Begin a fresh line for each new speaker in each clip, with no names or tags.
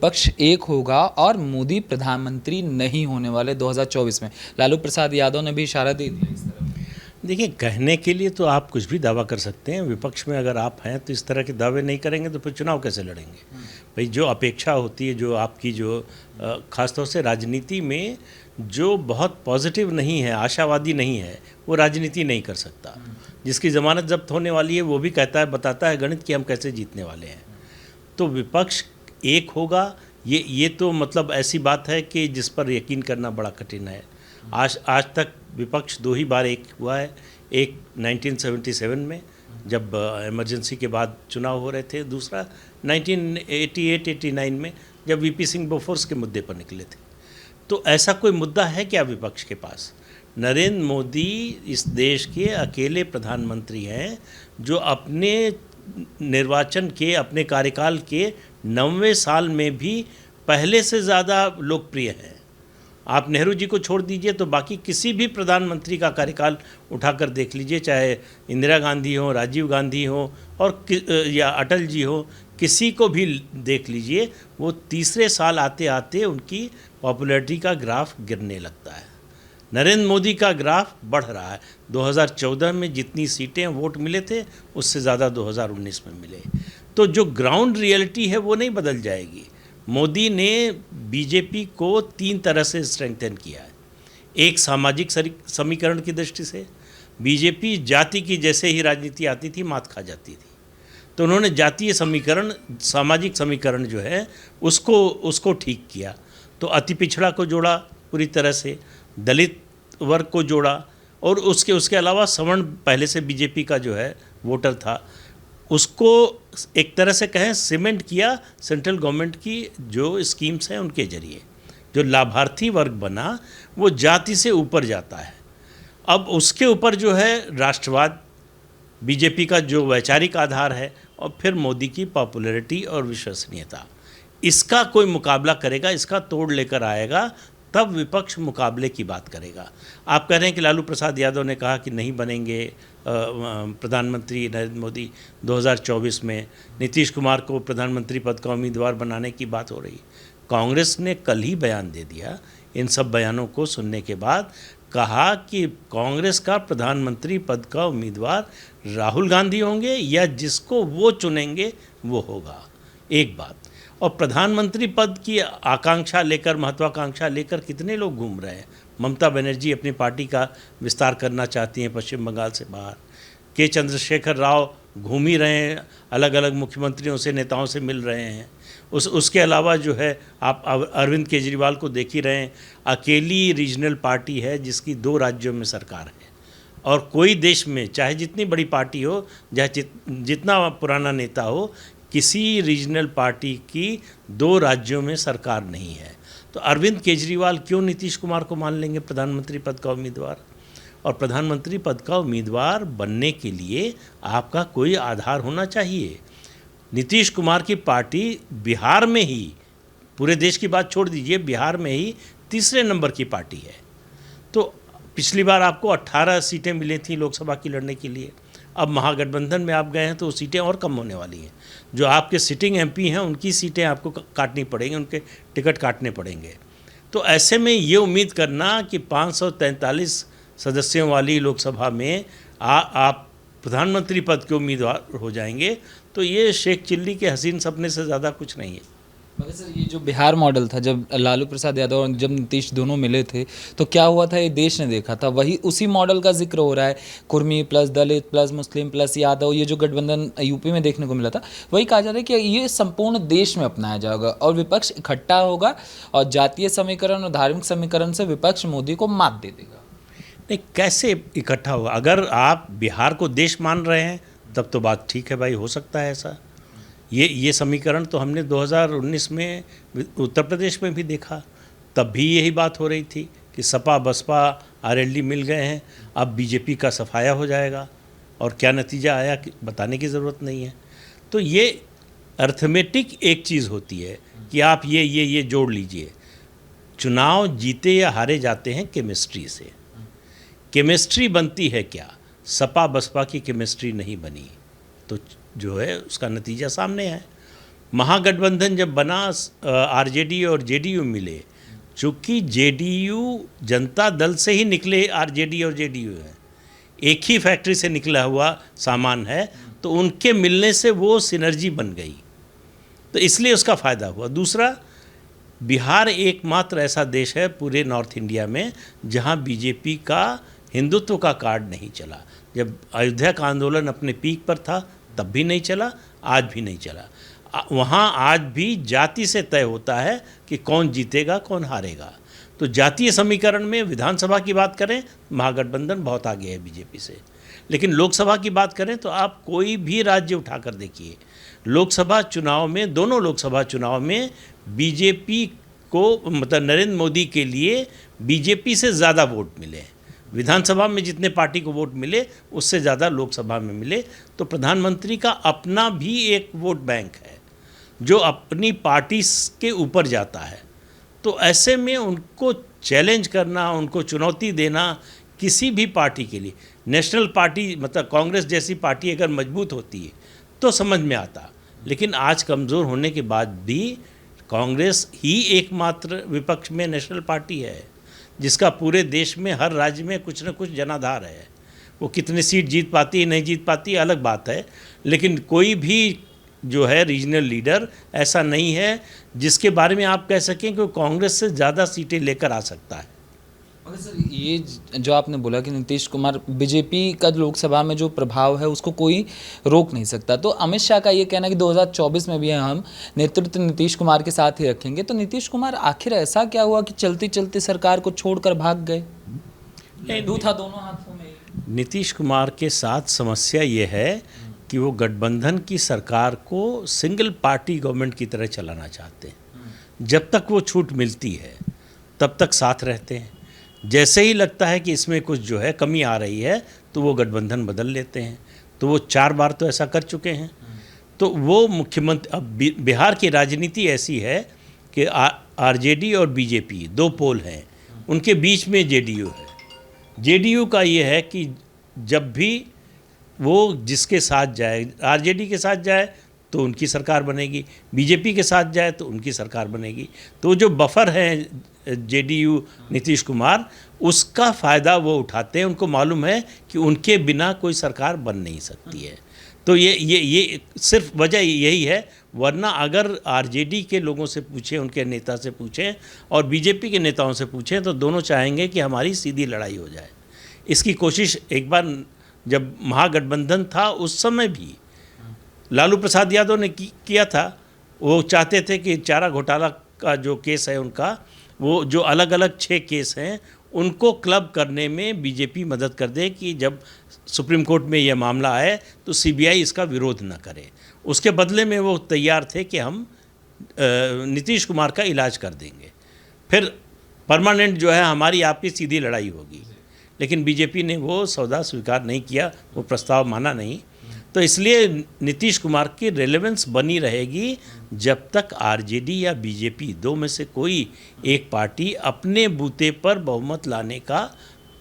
विपक्ष एक होगा और मोदी प्रधानमंत्री नहीं होने वाले 2024 में। लालू प्रसाद यादव ने भी इशारा दे दिया इस तरफ।
देखिए, कहने के लिए तो आप कुछ भी दावा कर सकते हैं। विपक्ष में अगर आप हैं तो इस तरह के दावे नहीं करेंगे तो फिर चुनाव कैसे लड़ेंगे। भाई, जो अपेक्षा होती है, जो आपकी जो ख़ासतौर से राजनीति में जो बहुत पॉजिटिव नहीं है, आशावादी नहीं है, वो राजनीति नहीं कर सकता। जिसकी ज़मानत जब्त होने वाली है वो भी कहता है, बताता है गणित कि हम कैसे जीतने वाले हैं। तो विपक्ष एक होगा, ये तो मतलब ऐसी बात है कि जिस पर यकीन करना बड़ा कठिन है। आज तक विपक्ष दो ही बार एक हुआ है। एक 1977 में जब इमरजेंसी के बाद चुनाव हो रहे थे, दूसरा 1988-89 में जब वीपी सिंह बोफोर्स के मुद्दे पर निकले थे। तो ऐसा कोई मुद्दा है क्या विपक्ष के पास? नरेंद्र मोदी इस देश के अकेले प्रधानमंत्री हैं जो अपने निर्वाचन के, अपने कार्यकाल के 90वें साल में भी पहले से ज़्यादा लोकप्रिय हैं। आप नेहरू जी को छोड़ दीजिए तो बाकी किसी भी प्रधानमंत्री का कार्यकाल उठाकर देख लीजिए, चाहे इंदिरा गांधी हो, राजीव गांधी हो और या अटल जी हो, किसी को भी देख लीजिए, वो तीसरे साल आते आते उनकी पॉपुलैरिटी का ग्राफ गिरने लगता है। नरेंद्र मोदी का ग्राफ बढ़ रहा है। 2014 में जितनी सीटें वोट मिले थे उससे ज़्यादा 2019 में मिले। तो जो ग्राउंड रियलिटी है वो नहीं बदल जाएगी। मोदी ने बीजेपी को 3 तरह से स्ट्रेंथन किया है। एक, सामाजिक समीकरण की दृष्टि से बीजेपी जाति की जैसे ही राजनीति आती थी मात खा जाती थी, तो उन्होंने जातीय समीकरण, सामाजिक समीकरण जो है उसको ठीक किया। तो अति पिछड़ा को जोड़ा पूरी तरह से, दलित वर्ग को जोड़ा, और उसके अलावा सवर्ण पहले से बीजेपी का जो है वोटर था उसको एक तरह से कहें सीमेंट किया। सेंट्रल गवर्नमेंट की जो स्कीम्स हैं उनके जरिए जो लाभार्थी वर्ग बना वो जाति से ऊपर जाता है। अब उसके ऊपर जो है राष्ट्रवाद, बीजेपी का जो वैचारिक आधार है, और फिर मोदी की पॉपुलैरिटी और विश्वसनीयता, इसका कोई मुकाबला करेगा, इसका तोड़ लेकर आएगा, तब विपक्ष मुकाबले की बात करेगा। आप कह रहे हैं कि लालू प्रसाद यादव ने कहा कि नहीं बनेंगे प्रधानमंत्री नरेंद्र मोदी 2024 में, नीतीश कुमार को प्रधानमंत्री पद का उम्मीदवार बनाने की बात हो रही। कांग्रेस ने कल ही बयान दे दिया, इन सब बयानों को सुनने के बाद कहा कि कांग्रेस का प्रधानमंत्री पद का उम्मीदवार राहुल गांधी होंगे या जिसको वो चुनेंगे वो होगा। एक बात। और प्रधानमंत्री पद की आकांक्षा लेकर, महत्वाकांक्षा लेकर कितने लोग घूम रहे हैं। ममता बनर्जी अपनी पार्टी का विस्तार करना चाहती हैं पश्चिम बंगाल से बाहर। के चंद्रशेखर राव घूम ही रहे हैं, अलग अलग मुख्यमंत्रियों से, नेताओं से मिल रहे हैं। उसके अलावा जो है आप अरविंद केजरीवाल को देख ही रहे हैं, अकेली रीजनल पार्टी है जिसकी 2 राज्यों में सरकार है। और कोई देश में चाहे जितनी बड़ी पार्टी हो, चाहे जितना पुराना नेता हो, किसी रीजनल पार्टी की 2 राज्यों में सरकार नहीं है। तो अरविंद केजरीवाल क्यों नीतीश कुमार को मान लेंगे प्रधानमंत्री पद का उम्मीदवार? और प्रधानमंत्री पद का उम्मीदवार बनने के लिए आपका कोई आधार होना चाहिए। नीतीश कुमार की पार्टी बिहार में ही, पूरे देश की बात छोड़ दीजिए, बिहार में ही तीसरे नंबर की पार्टी है। तो पिछली बार आपको 18 सीटें मिली थी लोकसभा की लड़ने के लिए। अब महागठबंधन में आप गए हैं तो सीटें और कम होने वाली हैं। जो आपके सिटिंग एमपी हैं उनकी सीटें आपको काटनी पड़ेंगी, उनके टिकट काटने पड़ेंगे। तो ऐसे में ये उम्मीद करना कि 543 सदस्यों वाली लोकसभा में आप प्रधानमंत्री पद के उम्मीदवार हो जाएंगे, तो ये शेख चिल्ली के हसीन सपने से ज़्यादा कुछ नहीं है।
मगर सर, ये जो बिहार मॉडल था, जब लालू प्रसाद यादव और जब नीतीश दोनों मिले थे तो क्या हुआ था, ये देश ने देखा था। वही उसी मॉडल का जिक्र हो रहा है। कुर्मी प्लस दलित प्लस मुस्लिम प्लस यादव, ये जो गठबंधन यूपी में देखने को मिला था, वही कहा जा रहा है कि ये संपूर्ण देश में अपनाया जाएगा और विपक्ष इकट्ठा होगा और जातीय समीकरण और धार्मिक समीकरण से विपक्ष मोदी को मात दे देगा।
नहीं, कैसे इकट्ठा होगा? अगर आप बिहार को देश मान रहे हैं तब तो बात ठीक है भाई, हो सकता है ऐसा। ये समीकरण तो हमने 2019 में उत्तर प्रदेश में भी देखा, तब भी यही बात हो रही थी कि सपा बसपा आरएलडी मिल गए हैं, अब बीजेपी का सफाया हो जाएगा। और क्या नतीजा आया कि बताने की ज़रूरत नहीं है। तो ये अर्थमेटिक एक चीज़ होती है कि आप ये जोड़ लीजिए। चुनाव जीते या हारे जाते हैं केमिस्ट्री से। केमिस्ट्री बनती है क्या? सपा बसपा की केमिस्ट्री नहीं बनी, तो जो है उसका नतीजा सामने है। महागठबंधन जब बना, आरजेडी और जेडीयू मिले, चूँकि जेडीयू जनता दल से ही निकले आरजेडी और जेडीयू है, एक ही फैक्ट्री से निकला हुआ सामान है, तो उनके मिलने से वो सिनर्जी बन गई, तो इसलिए उसका फ़ायदा हुआ। दूसरा, बिहार एकमात्र ऐसा देश है पूरे नॉर्थ इंडिया में जहां बीजेपी का हिंदुत्व का कार्ड नहीं चला। जब अयोध्या का आंदोलन अपने पीक पर था तब भी नहीं चला, आज भी नहीं चला। वहाँ आज भी जाति से तय होता है कि कौन जीतेगा कौन हारेगा। तो जातीय समीकरण में विधानसभा की बात करें, महागठबंधन बहुत आगे है बीजेपी से। लेकिन लोकसभा की बात करें तो आप कोई भी राज्य उठाकर देखिए, लोकसभा चुनाव में, दोनों लोकसभा चुनाव में बीजेपी को, मतलब नरेंद्र मोदी के लिए बीजेपी से ज़्यादा वोट मिले। विधानसभा में जितने पार्टी को वोट मिले उससे ज़्यादा लोकसभा में मिले। तो प्रधानमंत्री का अपना भी एक वोट बैंक है जो अपनी पार्टी के ऊपर जाता है। तो ऐसे में उनको चैलेंज करना, उनको चुनौती देना किसी भी पार्टी के लिए, नेशनल पार्टी मतलब कांग्रेस जैसी पार्टी अगर मजबूत होती है तो समझ में आता। लेकिन आज कमज़ोर होने के बाद भी कांग्रेस ही एकमात्र विपक्ष में नेशनल पार्टी है जिसका पूरे देश में हर राज्य में कुछ न कुछ जनाधार है। वो कितनी सीट जीत पाती है नहीं जीत पाती अलग बात है, लेकिन कोई भी जो है रीजनल लीडर ऐसा नहीं है जिसके बारे में आप कह सकें कि वो कांग्रेस से ज़्यादा सीटें लेकर आ सकता है।
मगर सर, ये जो आपने बोला कि नीतीश कुमार, बीजेपी का लोकसभा में जो प्रभाव है उसको कोई रोक नहीं सकता, तो अमित शाह का ये कहना कि 2024 में भी हम नेतृत्व नीतीश कुमार के साथ ही रखेंगे, तो नीतीश कुमार आखिर ऐसा क्या हुआ कि चलती चलती सरकार को छोड़कर भाग गए? जादू था दोनों हाथों में।
नीतीश कुमार के साथ समस्या ये है कि वो गठबंधन की सरकार को सिंगल पार्टी गवर्नमेंट की तरह चलाना चाहते हैं। जब तक वो छूट मिलती है तब तक साथ रहते हैं, जैसे ही लगता है कि इसमें कुछ जो है कमी आ रही है तो वो गठबंधन बदल लेते हैं। तो वो 4 बार तो ऐसा कर चुके हैं। तो वो मुख्यमंत्री, अब बिहार की राजनीति ऐसी है कि आरजेडी और बीजेपी 2 पोल हैं, उनके बीच में जेडीयू है। जेडीयू का ये है कि जब भी वो जिसके साथ जाए, आरजेडी के साथ जाए तो उनकी सरकार बनेगी, बीजेपी के साथ जाए तो उनकी सरकार बनेगी। तो जो बफर है जेडीयू नीतीश कुमार, उसका फ़ायदा वो उठाते हैं। उनको मालूम है कि उनके बिना कोई सरकार बन नहीं सकती है। तो ये सिर्फ वजह यही है, वरना अगर आरजेडी के लोगों से पूछें, उनके नेता से पूछें और बीजेपी के नेताओं से पूछें तो दोनों चाहेंगे कि हमारी सीधी लड़ाई हो जाए। इसकी कोशिश एक बार जब महागठबंधन था उस समय भी लालू प्रसाद यादव ने किया था। वो चाहते थे कि चारा घोटाला का जो केस है उनका, वो जो अलग अलग 6 केस हैं उनको क्लब करने में बीजेपी मदद कर दे कि जब सुप्रीम कोर्ट में यह मामला आए तो सीबीआई इसका विरोध न करे। उसके बदले में वो तैयार थे कि हम नीतीश कुमार का इलाज कर देंगे, फिर परमानेंट जो है हमारी आपकी सीधी लड़ाई होगी। लेकिन बीजेपी ने वो सौदा स्वीकार नहीं किया, वो प्रस्ताव माना नहीं। तो इसलिए नीतीश कुमार की रेलेवेंस बनी रहेगी जब तक आरजेडी या बीजेपी 2 में से कोई एक पार्टी अपने बूते पर बहुमत लाने का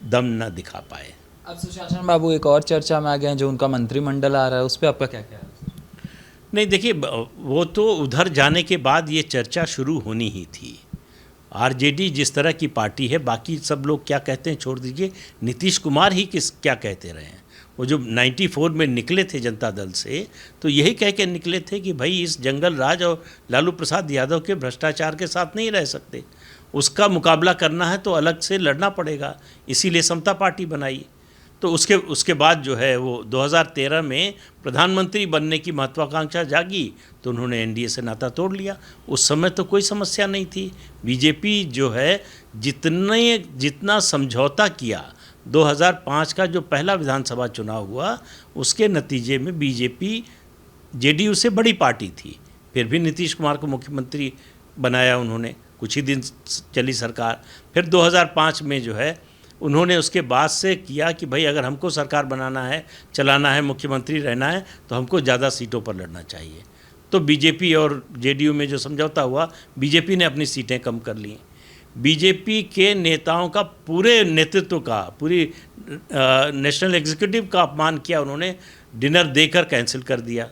दम न दिखा पाए।
अब सुशासन बाबू एक और चर्चा में आ गए हैं, जो उनका मंत्रिमंडल आ रहा है, उस पर आपका क्या ख्याल है?
नहीं, देखिए, वो तो उधर जाने के बाद ये चर्चा शुरू होनी ही थी। आरजेडी जिस तरह की पार्टी है, बाकी सब लोग क्या कहते हैं छोड़ दीजिए, नीतीश कुमार ही क्या कहते रहे हैं। वो जो 94 में निकले थे जनता दल से, तो यही कह के निकले थे कि भाई इस जंगल राज और लालू प्रसाद यादव के भ्रष्टाचार के साथ नहीं रह सकते, उसका मुकाबला करना है तो अलग से लड़ना पड़ेगा। इसीलिए समता पार्टी बनाई। तो उसके बाद जो है वो 2013 में प्रधानमंत्री बनने की महत्वाकांक्षा जागी तो उन्होंने एनडीए से नाता तोड़ लिया। उस समय तो कोई समस्या नहीं थी। बीजेपी जो है जितना समझौता किया, 2005 का जो पहला विधानसभा चुनाव हुआ उसके नतीजे में बीजेपी जेडीयू से बड़ी पार्टी थी, फिर भी नीतीश कुमार को मुख्यमंत्री बनाया उन्होंने। कुछ ही दिन चली सरकार, फिर 2005 में जो है उन्होंने उसके बाद से किया कि भाई अगर हमको सरकार बनाना है, चलाना है, मुख्यमंत्री रहना है तो हमको ज़्यादा सीटों पर लड़ना चाहिए। तो बीजेपी और जेडीयू में जो समझौता हुआ, बीजेपी ने अपनी सीटें कम कर ली। बीजेपी के नेताओं का, पूरे नेतृत्व का, पूरी नेशनल एग्जीक्यूटिव का अपमान किया उन्होंने, डिनर देकर कैंसिल कर दिया।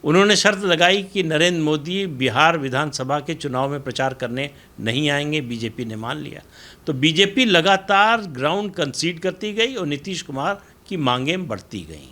उन्होंने शर्त लगाई कि नरेंद्र मोदी बिहार विधानसभा के चुनाव में प्रचार करने नहीं आएंगे। बीजेपी ने मान लिया। तो बीजेपी लगातार ग्राउंड कंसीड करती गई और नीतीश कुमार की मांगें बढ़ती गईं।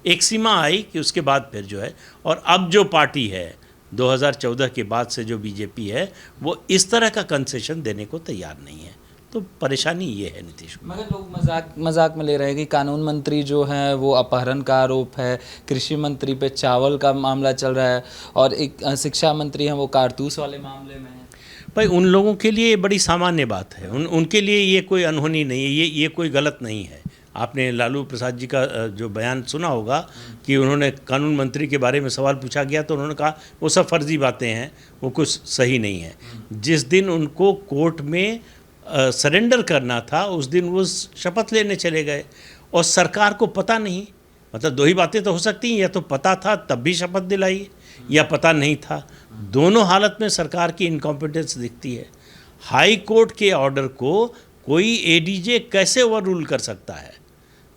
एक सीमा आई कि उसके बाद फिर जो है, और अब जो पार्टी है 2014 के बाद से जो बीजेपी है, वो इस तरह का कंसेशन देने को तैयार नहीं है। तो परेशानी ये है नीतीश कुमार।
मगर लोग मजाक में ले रहे हैं कि कानून मंत्री जो हैं वो अपहरण का आरोप है, कृषि मंत्री पे चावल का मामला चल रहा है, और एक शिक्षा मंत्री हैं वो कारतूस वाले मामले में हैं।
भाई उन लोगों के लिए ये बड़ी सामान्य बात है, उनके लिए ये कोई अनहोनी नहीं है, ये कोई गलत नहीं है। आपने लालू प्रसाद जी का जो बयान सुना होगा कि उन्होंने कानून मंत्री के बारे में सवाल पूछा गया तो उन्होंने कहा वो सब फर्जी बातें हैं, वो कुछ सही नहीं है। जिस दिन उनको कोर्ट में सरेंडर करना था उस दिन वो शपथ लेने चले गए, और सरकार को पता नहीं। मतलब दो ही बातें तो हो सकती हैं, या तो पता था तब भी शपथ दिलाई, या पता नहीं था। दोनों हालत में सरकार की इनकॉम्पिटेंस दिखती है। हाई कोर्ट के ऑर्डर को कोई एडीजे कैसे ओवर रूल कर सकता है?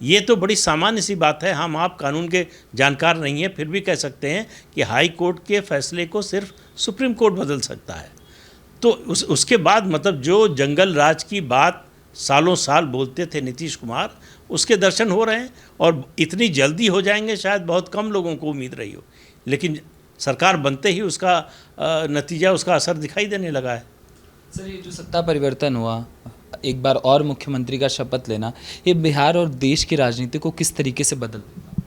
ये तो बड़ी सामान्य सी बात है। हम आप कानून के जानकार नहीं हैं, फिर भी कह सकते हैं कि हाई कोर्ट के फैसले को सिर्फ सुप्रीम कोर्ट बदल सकता है। तो उसके बाद मतलब जो जंगल राज की बात सालों साल बोलते थे नीतीश कुमार, उसके दर्शन हो रहे हैं, और इतनी जल्दी हो जाएंगे शायद बहुत कम लोगों को उम्मीद रही हो, लेकिन सरकार बनते ही उसका नतीजा, उसका असर दिखाई देने लगा है।
सर, ये जो सत्ता परिवर्तन हुआ, एक बार और मुख्यमंत्री का शपथ लेना, ये बिहार और देश की राजनीति को किस तरीके से बदल देगा?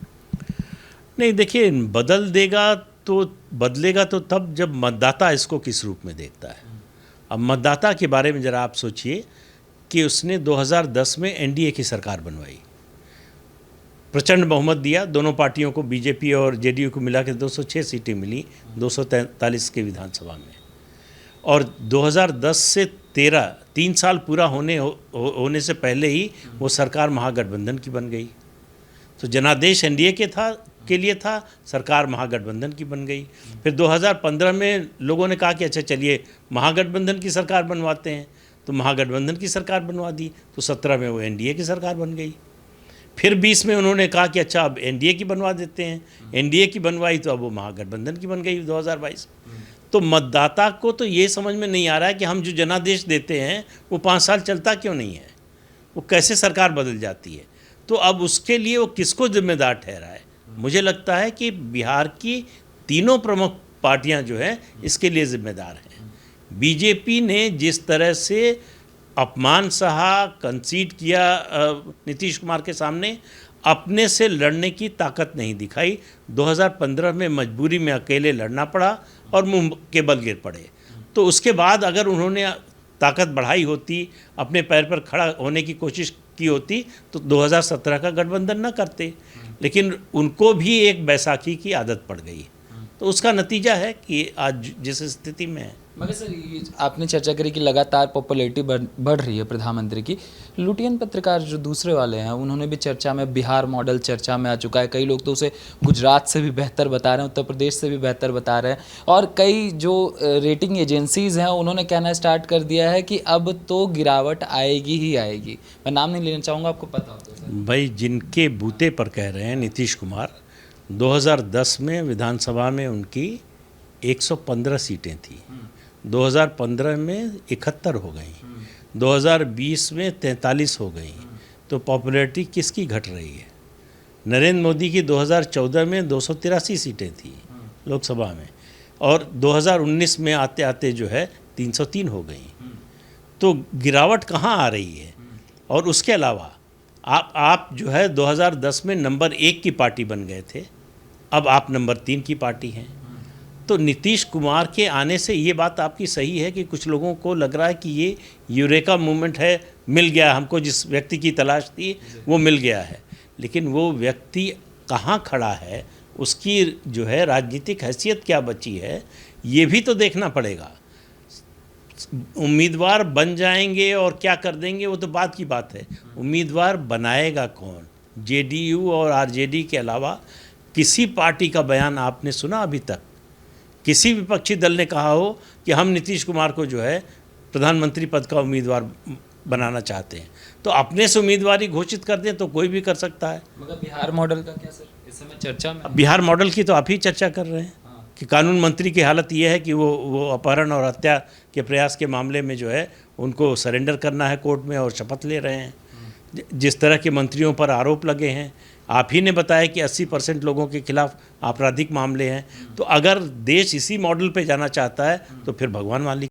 नहीं, देखिए, बदलेगा तो तब जब मतदाता इसको किस रूप में देखता है। अब मतदाता के बारे में ज़रा आप सोचिए कि उसने 2010 में एनडीए की सरकार बनवाई, प्रचंड बहुमत दिया दोनों पार्टियों को, बीजेपी और जेडीयू को मिला के 206 सीटें मिली 243 के विधानसभा में। और 2010 से 3 साल पूरा होने से पहले ही वो सरकार महागठबंधन की बन गई। तो जनादेश एनडीए के लिए था, सरकार महागठबंधन की बन गई। फिर 2015 में लोगों ने कहा कि अच्छा चलिए महागठबंधन की सरकार बनवाते हैं, तो महागठबंधन की सरकार बनवा दी। तो 17 में वो एनडीए की सरकार बन गई। फिर 20 में उन्होंने कहा कि अच्छा अब एनडीए की बनवा देते हैं, एनडीए की बनवाई तो अब वो महागठबंधन की बन गई 2022। तो मतदाता को तो ये समझ में नहीं आ रहा है कि हम जो जनादेश देते हैं वो 5 साल चलता क्यों नहीं है, वो कैसे सरकार बदल जाती है। तो अब उसके लिए वो किसको जिम्मेदार ठहराए? मुझे लगता है कि बिहार की तीनों प्रमुख पार्टियां जो हैं इसके लिए जिम्मेदार हैं। बीजेपी ने जिस तरह से अपमान सहा, कंसीड किया नीतीश कुमार के सामने, अपने से लड़ने की ताकत नहीं दिखाई। 2015 में मजबूरी में अकेले लड़ना पड़ा और मुंह के बल गिर पड़े। तो उसके बाद अगर उन्होंने ताकत बढ़ाई होती, अपने पैर पर खड़ा होने की कोशिश की होती, तो 2017 का गठबंधन न करते। लेकिन उनको भी एक बैसाखी की आदत पड़ गई, तो उसका नतीजा है कि आज जिस स्थिति में है।
मगर सर, ये आपने चर्चा करी कि लगातार पॉपुलैरिटी बढ़ रही है प्रधानमंत्री की। लुटियन पत्रकार जो दूसरे वाले हैं उन्होंने भी चर्चा में, बिहार मॉडल चर्चा में आ चुका है। कई लोग तो उसे गुजरात से भी बेहतर बता रहे हैं, उत्तर प्रदेश से भी बेहतर बता रहे हैं, और कई जो रेटिंग एजेंसीज़ हैं उन्होंने कहना स्टार्ट कर दिया है कि अब तो गिरावट आएगी ही आएगी। मैं नाम नहीं लेना चाहूँगा, आपको पता होगा सर।
भाई जिनके बूते पर कह रहे हैं नीतीश कुमार, 2010 में विधानसभा में उनकी 115 सीटें थी, 2015 में 71 हो गई, 2020 में 43 हो गई। तो पॉपुलैरिटी किसकी घट रही है? नरेंद्र मोदी की 2014 में 283 सीटें थी लोकसभा में, और 2019 में आते आते जो है 303 हो गई। तो गिरावट कहाँ आ रही है? और उसके अलावा आप जो है 2010 में नंबर 1 की पार्टी बन गए थे, अब आप नंबर 3 की पार्टी हैं। तो नीतीश कुमार के आने से ये बात आपकी सही है कि कुछ लोगों को लग रहा है कि ये यूरेका मूवमेंट है, मिल गया हमको, जिस व्यक्ति की तलाश थी वो मिल गया है। लेकिन वो व्यक्ति कहाँ खड़ा है, उसकी जो है राजनीतिक हैसियत क्या बची है, ये भी तो देखना पड़ेगा। उम्मीदवार बन जाएंगे और क्या कर देंगे वो तो बात की बात है, उम्मीदवार बनाएगा कौन? जेडीयू और आरजेडी के अलावा किसी पार्टी का बयान आपने सुना अभी तक? किसी विपक्षी दल ने कहा हो कि हम नीतीश कुमार को जो है प्रधानमंत्री पद का उम्मीदवार बनाना चाहते हैं? तो अपने से उम्मीदवारी घोषित कर दें तो कोई भी कर सकता है।
मगर बिहार मॉडल का क्या सर? इस समय चर्चा में।
अब बिहार मॉडल की तो आप ही चर्चा कर रहे हैं कि कानून मंत्री की हालत ये है कि वो अपहरण और हत्या के प्रयास के मामले में जो है उनको सरेंडर करना है कोर्ट में और शपथ ले रहे हैं। जिस तरह के मंत्रियों पर आरोप लगे हैं, आप ही ने बताया कि 80% लोगों के खिलाफ आपराधिक मामले हैं। तो अगर देश इसी मॉडल पे जाना चाहता है तो फिर भगवान मालिक